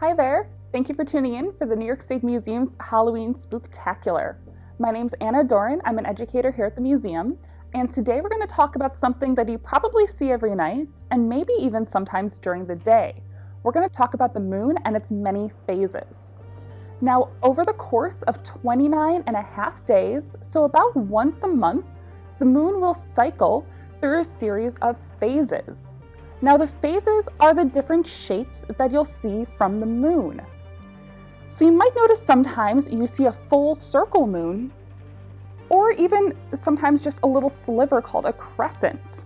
Hi there! Thank you for tuning in for the New York State Museum's Halloween Spooktacular. My name's Anna Doran, I'm an educator here at the museum, and today we're going to talk about something that you probably see every night, and maybe even sometimes during the day. We're going to talk about the moon and its many phases. Now, over the course of 29 and a half days, so about once a month, the moon will cycle through a series of phases. Now, the phases are the different shapes that you'll see from the moon. So you might notice sometimes you see a full circle moon, or even sometimes just a little sliver called a crescent.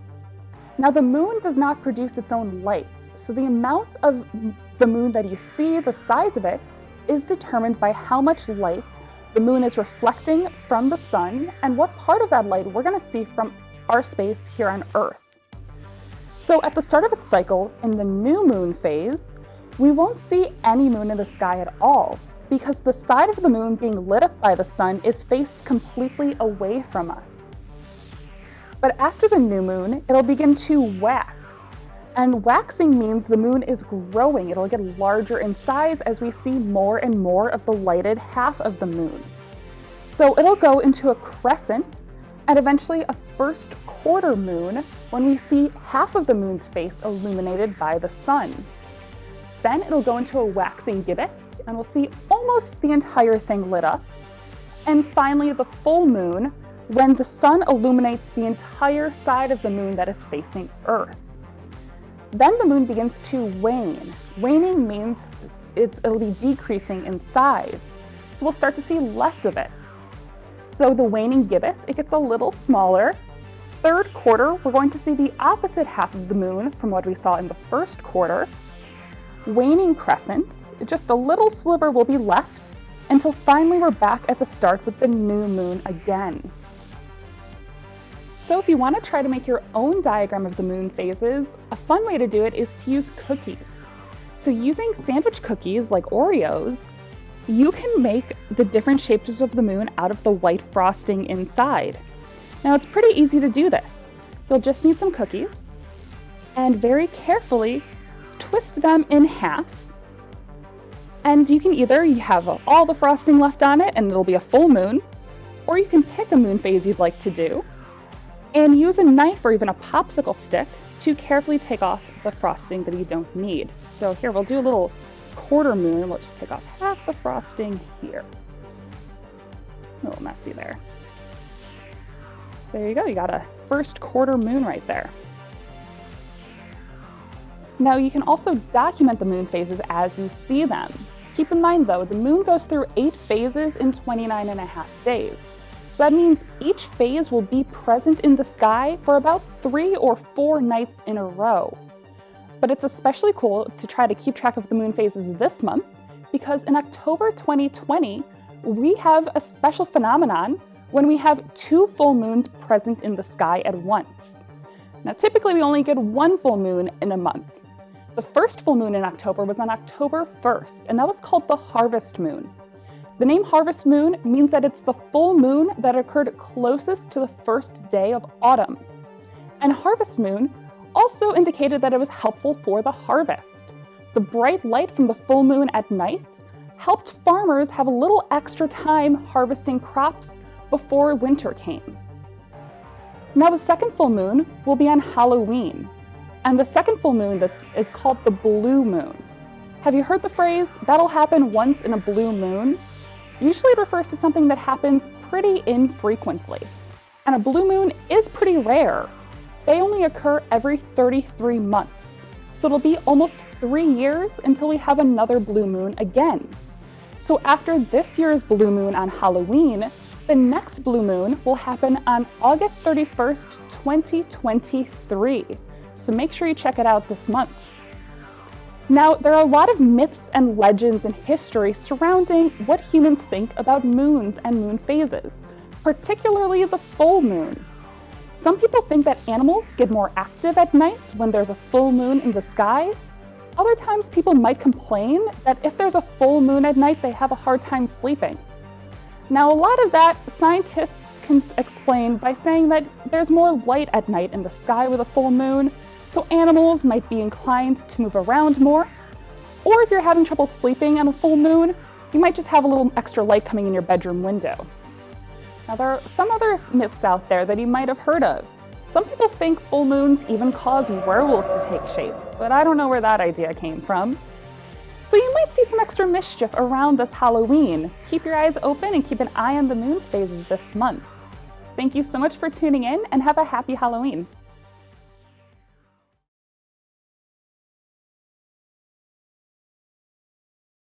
Now, the moon does not produce its own light, so the amount of the moon that you see, the size of it, is determined by how much light the moon is reflecting from the sun and what part of that light we're going to see from our space here on Earth. So at the start of its cycle, in the new moon phase, we won't see any moon in the sky at all, because the side of the moon being lit up by the sun is faced completely away from us. But after the new moon, it'll begin to wax. And waxing means the moon is growing. It'll get larger in size as we see more and more of the lighted half of the moon. So it'll go into a crescent and eventually a first quarter moon when we see half of the moon's face illuminated by the sun. Then it'll go into a waxing gibbous, and we'll see almost the entire thing lit up. And finally, the full moon, when the sun illuminates the entire side of the moon that is facing Earth. Then the moon begins to wane. Waning means it'll be decreasing in size, so we'll start to see less of it. So the waning gibbous, it gets a little smaller. Third quarter, we're going to see the opposite half of the moon from what we saw in the first quarter. Waning crescent, just a little sliver will be left until finally we're back at the start with the new moon again. So if you want to try to make your own diagram of the moon phases, a fun way to do it is to use cookies. So using sandwich cookies like Oreos, you can make the different shapes of the moon out of the white frosting inside. Now, it's pretty easy to do this. You'll just need some cookies and very carefully twist them in half. And you can either have all the frosting left on it and it'll be a full moon, or you can pick a moon phase you'd like to do and use a knife or even a popsicle stick to carefully take off the frosting that you don't need. So here, we'll do a little quarter moon. We'll just take off half the frosting here. A little messy there. There you go, you got a first quarter moon right there. Now you can also document the moon phases as you see them. Keep in mind though, the moon goes through 8 phases in 29 and a half days. So that means each phase will be present in the sky for about 3 or 4 nights in a row. But it's especially cool to try to keep track of the moon phases this month, because in October 2020, we have a special phenomenon when we have 2 full moons present in the sky at once. Now, typically we only get 1 full moon in a month. The first full moon in October was on October 1st, and that was called the harvest moon. The name harvest moon means that it's the full moon that occurred closest to the first day of autumn. And harvest moon also indicated that it was helpful for the harvest. The bright light from the full moon at night helped farmers have a little extra time harvesting crops before winter came. Now the second full moon will be on Halloween, and the second full moon is called the blue moon. Have you heard the phrase, "that'll happen once in a blue moon"? Usually it refers to something that happens pretty infrequently, and a blue moon is pretty rare. They only occur every 33 months, so it'll be almost 3 years until we have another blue moon again. So after this year's blue moon on Halloween, the next blue moon will happen on August 31st, 2023. So make sure you check it out this month. Now, there are a lot of myths and legends and history surrounding what humans think about moons and moon phases, particularly the full moon. Some people think that animals get more active at night when there's a full moon in the sky. Other times people might complain that if there's a full moon at night, they have a hard time sleeping. Now, a lot of that scientists can explain by saying that there's more light at night in the sky with a full moon, so animals might be inclined to move around more. Or if you're having trouble sleeping on a full moon, you might just have a little extra light coming in your bedroom window. Now, there are some other myths out there that you might have heard of. Some people think full moons even cause werewolves to take shape, but I don't know where that idea came from. So you might see some extra mischief around this Halloween. Keep your eyes open and keep an eye on the moon's phases this month. Thank you so much for tuning in, and have a happy Halloween.